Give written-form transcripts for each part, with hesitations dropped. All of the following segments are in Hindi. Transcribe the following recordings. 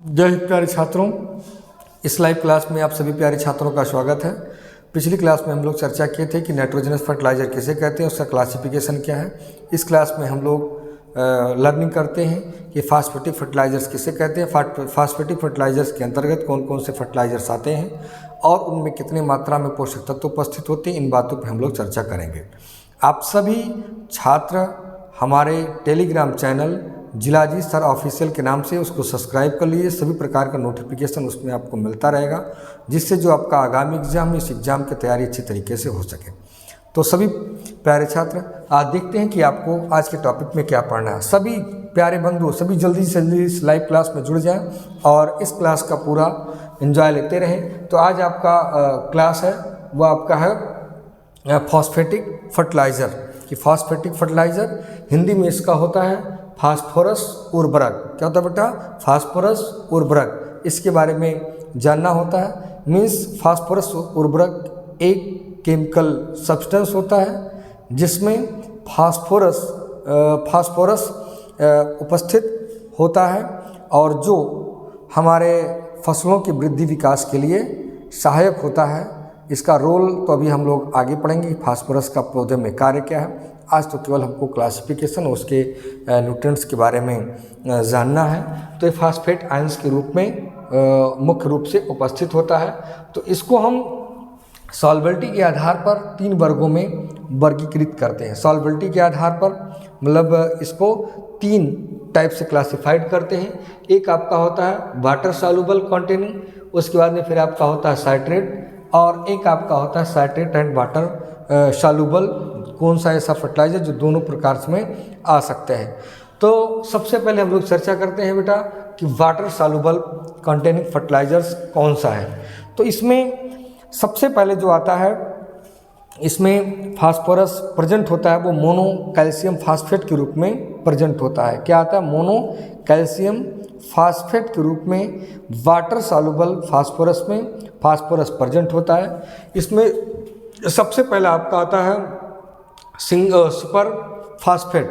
जय हिंद प्यारे छात्रों, इस लाइव क्लास में आप सभी प्यारे छात्रों का स्वागत है। पिछली क्लास में हम लोग चर्चा किए थे कि नाइट्रोजनस फर्टिलाइज़र किसे कहते हैं, उसका क्लासिफिकेशन क्या है। इस क्लास में हम लोग लर्निंग करते हैं कि फास्फेटिक फर्टिलाइज़र्स किसे कहते हैं, फास्फेटिक फर्टिलाइज़र्स के अंतर्गत कौन कौन से फर्टिलाइज़र्स आते हैं और उनमें कितनी मात्रा में पोषक तत्व उपस्थित होते हैं। इन बातों पर हम लोग चर्चा करेंगे। आप सभी छात्र हमारे टेलीग्राम चैनल जिलाजी सर ऑफिशियल के नाम से उसको सब्सक्राइब कर लीजिए। सभी प्रकार का नोटिफिकेशन उसमें आपको मिलता रहेगा, जिससे जो आपका आगामी एग्जाम, इस एग्ज़ाम की तैयारी अच्छी तरीके से हो सके। तो सभी प्यारे छात्र, आज देखते हैं कि आपको आज के टॉपिक में क्या पढ़ना है। सभी प्यारे बंधु सभी जल्दी से जल्दी इस लाइव क्लास में जुड़ जाएं और इस क्लास का पूरा एंजॉय लेते रहें। तो आज आपका क्लास है वो आपका है फॉस्फेटिक फर्टिलाइज़र कि फॉस्फेटिक फर्टिलाइज़र हिंदी में इसका होता है फास्फोरस उर्वरक। क्या होता है बेटा? फास्फोरस उर्वरक। इसके बारे में जानना होता है। मीन्स फास्फोरस उर्वरक एक केमिकल सब्सटेंस होता है जिसमें फास्फोरस उपस्थित होता है और जो हमारे फसलों की वृद्धि विकास के लिए सहायक होता है। इसका रोल तो अभी हम लोग आगे पढ़ेंगे कि फास्फोरस का पौधे में कार्य क्या है। आज तो केवल हमको क्लासिफिकेशन, उसके न्यूट्रिएंट्स के बारे में जानना है। तो ये फास्फेट आयंस के रूप में मुख्य रूप से उपस्थित होता है। तो इसको हम सॉल्वेबिलिटी के आधार पर 3 वर्गों में वर्गीकृत करते हैं। सॉल्वेबिलिटी के आधार पर मतलब इसको 3 टाइप से क्लासिफाइड करते हैं। एक आपका होता है वाटर सॉल्युबल कंटेनिंग, उसके बाद में फिर आपका होता है साइट्रेट, और एक आपका होता है साइट्रेट एंड वाटर सॉल्युबल। कौन सा ऐसा फर्टिलाइज़र जो दोनों प्रकार में आ सकते हैं। तो सबसे पहले हम लोग चर्चा करते हैं बेटा कि वाटर सॉल्युबल कंटेनिंग फर्टिलाइज़र्स कौन सा है। तो इसमें सबसे पहले जो आता है, इसमें फास्फोरस प्रेजेंट होता है वो मोनो कैल्शियम फास्फेट के रूप में प्रेजेंट होता है। क्या आता है? मोनो कैल्शियम फास्फेट के रूप में वाटर सॉल्युबल फास्फोरस में फास्फोरस प्रेजेंट होता है। इसमें सबसे पहला आपका आता है सुपर फास्फेट।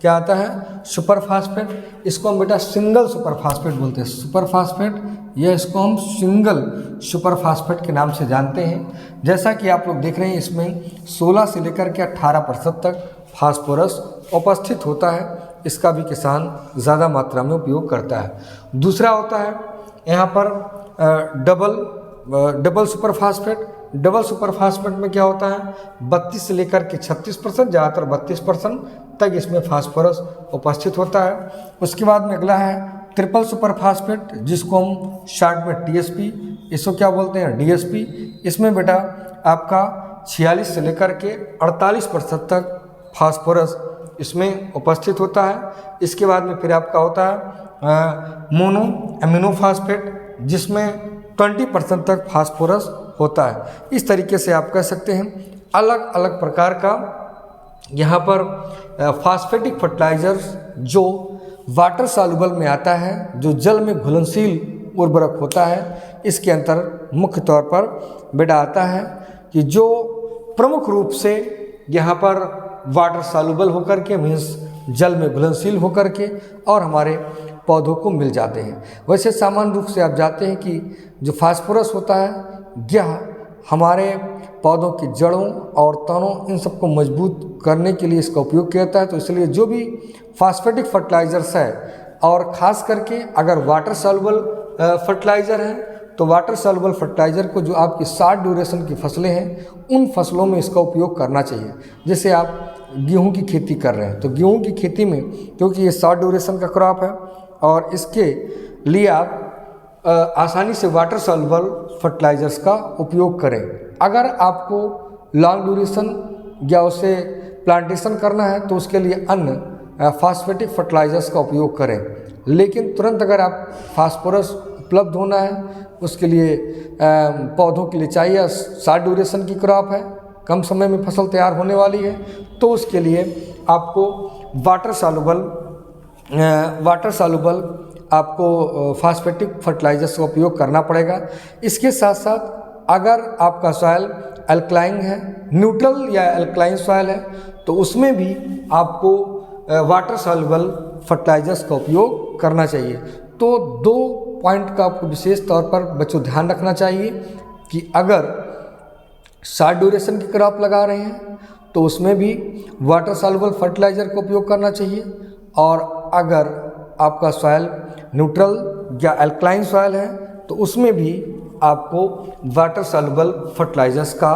क्या आता है? Super phosphate. इसको हम बेटा सिंगल सुपर फास्फेट बोलते हैं। सुपर फास्फेट, यह इसको हम सिंगल सुपर फास्फेट के नाम से जानते हैं। जैसा कि आप लोग देख रहे हैं, इसमें 16 से लेकर के 18% तक फास्फोरस उपस्थित होता है। इसका भी किसान ज़्यादा मात्रा में उपयोग करता है। दूसरा होता है यहाँ पर double super phosphate. Double super phosphate में क्या होता है? 32 से लेकर के 36%, ज़्यादातर 32% तक इसमें फास्फोरस उपस्थित होता है। उसके बाद में अगला है ट्रिपल सुपर फास्फेट, जिसको हम शॉर्ट में टीएसपी, इसको क्या बोलते हैं? डीएसपी। इसमें बेटा आपका 46 से लेकर के 48% तक फास्फोरस इसमें उपस्थित होता है। इसके बाद में फिर आपका होता है मोनो एमिनो फास्फेट, जिसमें 20% तक फास्फोरस होता है। इस तरीके से आप कह सकते हैं अलग अलग प्रकार का यहाँ पर फास्फेटिक फर्टिलाइज़र्स जो वाटर सॉल्युबल में आता है, जो जल में घुलनशील उर्वरक होता है, इसके अंतर मुख्य तौर पर बेटा आता है कि जो प्रमुख रूप से यहाँ पर वाटर सॉल्युबल होकर के, मीन्स जल में घुलनशील होकर के और हमारे पौधों को मिल जाते हैं। वैसे सामान्य रूप से आप जानते हैं कि जो फास्फोरस होता है यह हमारे पौधों की जड़ों और तनों, इन सबको मजबूत करने के लिए इसका उपयोग किया जाता है। तो इसलिए जो भी फास्फेटिक फर्टिलाइज़र्स है, और ख़ास करके अगर वाटर सॉल्युबल फर्टिलाइज़र है, तो वाटर सॉल्युबल फर्टिलाइज़र को जो आपकी शॉर्ट ड्यूरेशन की फसलें हैं, उन फसलों में इसका उपयोग करना चाहिए। जैसे आप गेहूं की खेती कर रहे हैं, तो गेहूं की खेती में क्योंकि ये शॉर्ट ड्यूरेशन का क्रॉप है और इसके लिए आप आसानी से वाटर सॉल्युबल फर्टिलाइज़र्स का उपयोग करें। अगर आपको लॉन्ग ड्यूरेशन या उसे प्लांटेशन करना है तो उसके लिए अन्य फास्फेटिक फर्टिलाइज़र्स का उपयोग करें। लेकिन तुरंत अगर आप फास्फोरस उपलब्ध होना है, उसके लिए पौधों के लिए चाहिए, शॉर्ट ड्यूरेशन की क्रॉप है, कम समय में फसल तैयार होने वाली है, तो उसके लिए आपको वाटर सॉल्युबल आपको फास्फेटिक फर्टिलाइज़र्स का उपयोग करना पड़ेगा। इसके साथ साथ अगर आपका सॉइल अल्कलाइन है, न्यूट्रल या अल्कलाइन सॉइल है, तो उसमें भी आपको वाटर सॉल्युबल फर्टिलाइज़र्स का उपयोग करना चाहिए। तो 2 पॉइंट का आपको विशेष तौर पर बच्चों ध्यान रखना चाहिए कि अगर शॉर्ट ड्यूरेशन की क्रॉप लगा रहे हैं तो उसमें भी वाटर सॉल्युबल फर्टिलाइज़र का उपयोग करना चाहिए, और अगर आपका सॉइल न्यूट्रल या अल्कलाइन सॉइल है तो उसमें भी आपको वाटर सॉल्युबल फर्टिलाइजर्स का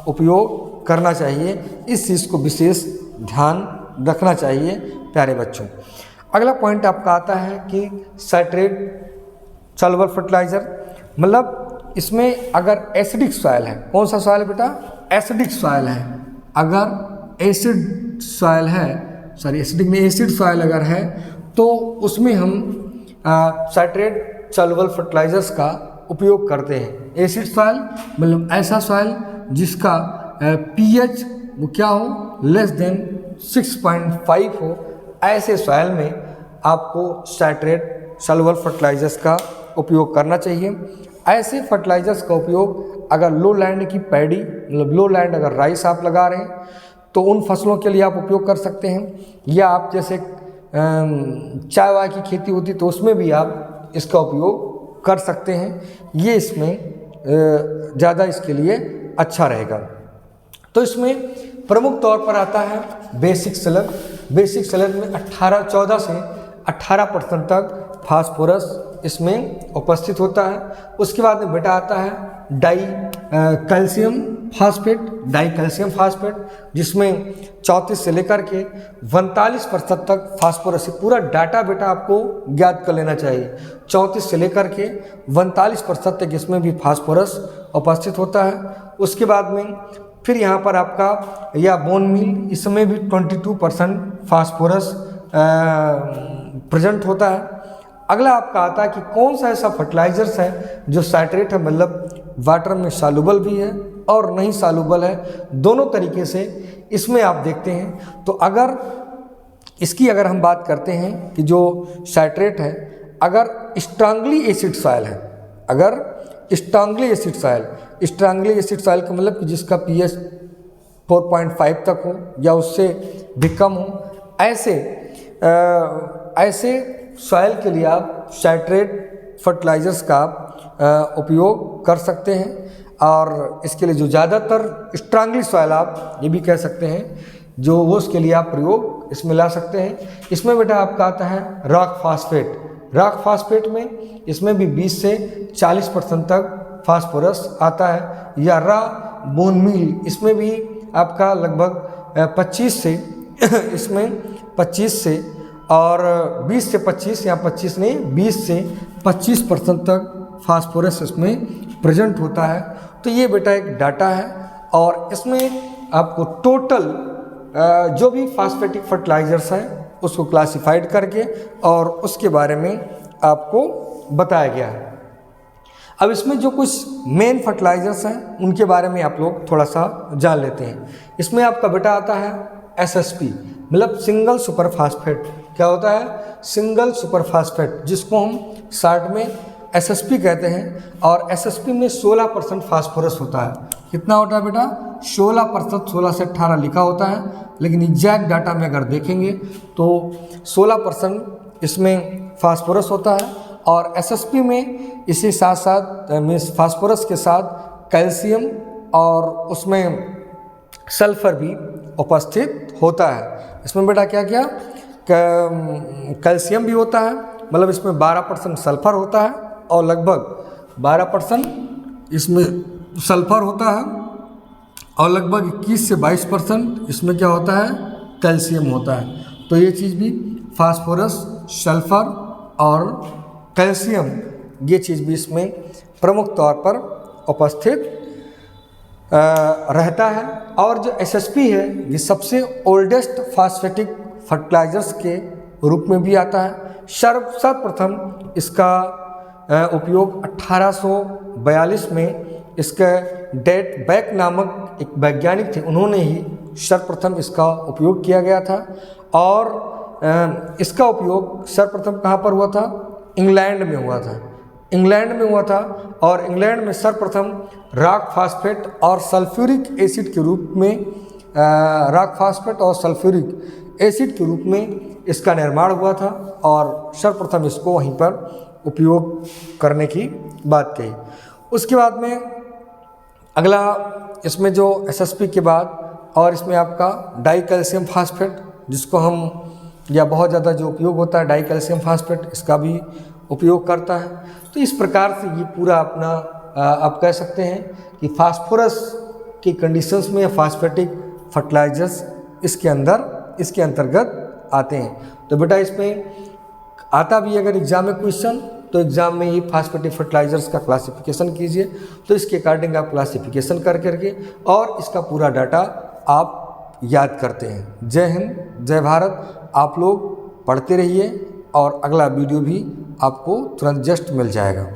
उपयोग करना चाहिए। इस चीज़ को विशेष ध्यान रखना चाहिए प्यारे बच्चों। अगला पॉइंट आपका आता है कि साइट्रेट सॉल्युबल फर्टिलाइज़र, मतलब इसमें अगर एसिडिक सॉइल है, कौन सा सॉइल है बेटा? एसिडिक सॉइल है। अगर एसिड सॉइल है, सॉरी एसिडिक में एसिड सॉइल अगर है तो उसमें हम साइट्रेट सॉल्युबल फर्टिलाइजर्स का उपयोग करते हैं। एसिड सॉइल मतलब ऐसा सॉइल जिसका पीएच वो क्या हो, लेस देन 6.5 हो, ऐसे सॉइल में आपको साइट्रेट सॉल्युबल फर्टिलाइजर्स का उपयोग करना चाहिए। ऐसे फर्टिलाइजर्स का उपयोग अगर लो लैंड की पैडी मतलब लो लैंड अगर राइस आप लगा रहे हैं तो उन फसलों के लिए आप उपयोग कर सकते हैं, या आप जैसे चाय वाय की खेती होती तो उसमें भी आप इसका उपयोग कर सकते हैं। ये इसमें ज़्यादा इसके लिए अच्छा रहेगा। तो इसमें प्रमुख तौर पर आता है बेसिक सलग। बेसिक सलग में 14 से 18% तक फास्फोरस इसमें उपस्थित होता है। उसके बाद में बेटा आता है डाई कैल्शियम फास्फेट, जिसमें 34 से लेकर के 42% तक फास्फोरस। पूरा डाटा बेटा आपको ज्ञात कर लेना चाहिए। 34 से लेकर के 42% तक इसमें भी फास्फोरस उपस्थित होता है। उसके बाद में फिर यहाँ पर आपका या बोन मील, इसमें भी 22% फास्फोरस प्रेजेंट होता है। अगला आपका आता है कि कौन सा ऐसा फर्टिलाइजर्स है जो साइट्रेट है, मतलब वाटर में सॉल्युबल भी है और नहीं सॉल्युबल है, दोनों तरीके से इसमें आप देखते हैं। तो अगर इसकी अगर हम बात करते हैं कि जो साइट्रेट है, अगर स्ट्रांगली एसिड सॉइल है, अगर स्ट्रांगली एसिड सॉइल का मतलब कि जिसका पीएच 4.5 तक हो या उससे भी कम हो, ऐसे सॉइल के लिए आप साइट्रेट फर्टिलाइजर्स का उपयोग कर सकते हैं। और इसके लिए जो ज़्यादातर स्ट्रांगली सॉइल आप ये भी कह सकते हैं, जो वो उसके लिए आप प्रयोग इसमें ला सकते हैं। इसमें बेटा आपका आता है रॉक फास्फेट में इसमें भी 20 से 40% तक फास्फोरस आता है। या रा बोन मील, इसमें भी आपका लगभग 25 से इसमें 25 से और 20 से 25 या 25 नहीं 20 से 25% तक फास्फोरस इसमें प्रेजेंट होता है। तो ये बेटा एक डाटा है, और इसमें आपको टोटल जो भी फास्फेटिक फर्टिलाइजर्स हैं उसको क्लासिफाइड करके और उसके बारे में आपको बताया गया है। अब इसमें जो कुछ मेन फर्टिलाइजर्स हैं उनके बारे में आप लोग थोड़ा सा जान लेते हैं। इसमें आपका बेटा आता है SSP, मतलब सिंगल सुपर फास्फेट। क्या होता है? सिंगल सुपर फास्फेट, जिसको हम शॉर्ट में SSP कहते हैं। और SSP में 16% फास्फोरस होता है। कितना होता है बेटा? 16%, 16 से 18 लिखा होता है, लेकिन एग्जैक्ट डाटा में अगर देखेंगे तो 16% इसमें फास्फोरस होता है। और SSP में इसी साथ साथ मीन्स फास्फोरस के साथ कैल्शियम और उसमें सल्फर भी उपस्थित होता है। इसमें बेटा क्या क्या कैल्शियम भी होता है, मतलब इसमें 12% सल्फर होता है और लगभग 12% इसमें सल्फर होता है, और लगभग 21 से 22% इसमें क्या होता है? कैल्शियम होता है। तो ये चीज़ भी फास्फोरस, सल्फर और कैल्शियम, ये चीज़ भी इसमें प्रमुख तौर पर उपस्थित रहता है। और जो SSP है ये सबसे ओल्डेस्ट फास्फेटिक फर्टिलाइजर्स के रूप में भी आता है। सर्वप्रथम इसका उपयोग 1842 में इसके डेट बैक नामक एक वैज्ञानिक थे, उन्होंने ही सर्वप्रथम इसका उपयोग किया गया था। और इसका उपयोग सर्वप्रथम कहाँ पर हुआ था? इंग्लैंड में हुआ था। और इंग्लैंड में सर्वप्रथम रॉक फास्फेट और सल्फ्यूरिक एसिड के रूप में इसका निर्माण हुआ था, और सर्वप्रथम इसको वहीं पर उपयोग करने की बात कही। उसके बाद में अगला इसमें जो एसएसपी के बाद और इसमें आपका डाई कैल्शियम फास्फेट, जिसको हम या बहुत ज़्यादा जो उपयोग होता है डाई कैल्शियम फास्फेट, इसका भी उपयोग करता है। तो इस प्रकार से ये पूरा अपना आप कह सकते हैं कि फास्फोरस की कंडीशंस में फास्फेटिक फर्टिलाइजर्स इसके अंतर्गत आते हैं। तो बेटा इसमें आता भी अगर एग्जाम में क्वेश्चन, तो एग्जाम में ये फास्फेटिक फर्टिलाइजर्स का क्लासिफिकेशन कीजिए, तो इसके अकॉर्डिंग आप क्लासिफिकेशन कर करके और इसका पूरा डाटा आप याद करते हैं। जय हिंद, जय भारत। आप लोग पढ़ते रहिए और अगला वीडियो भी आपको तुरंत जस्ट मिल जाएगा।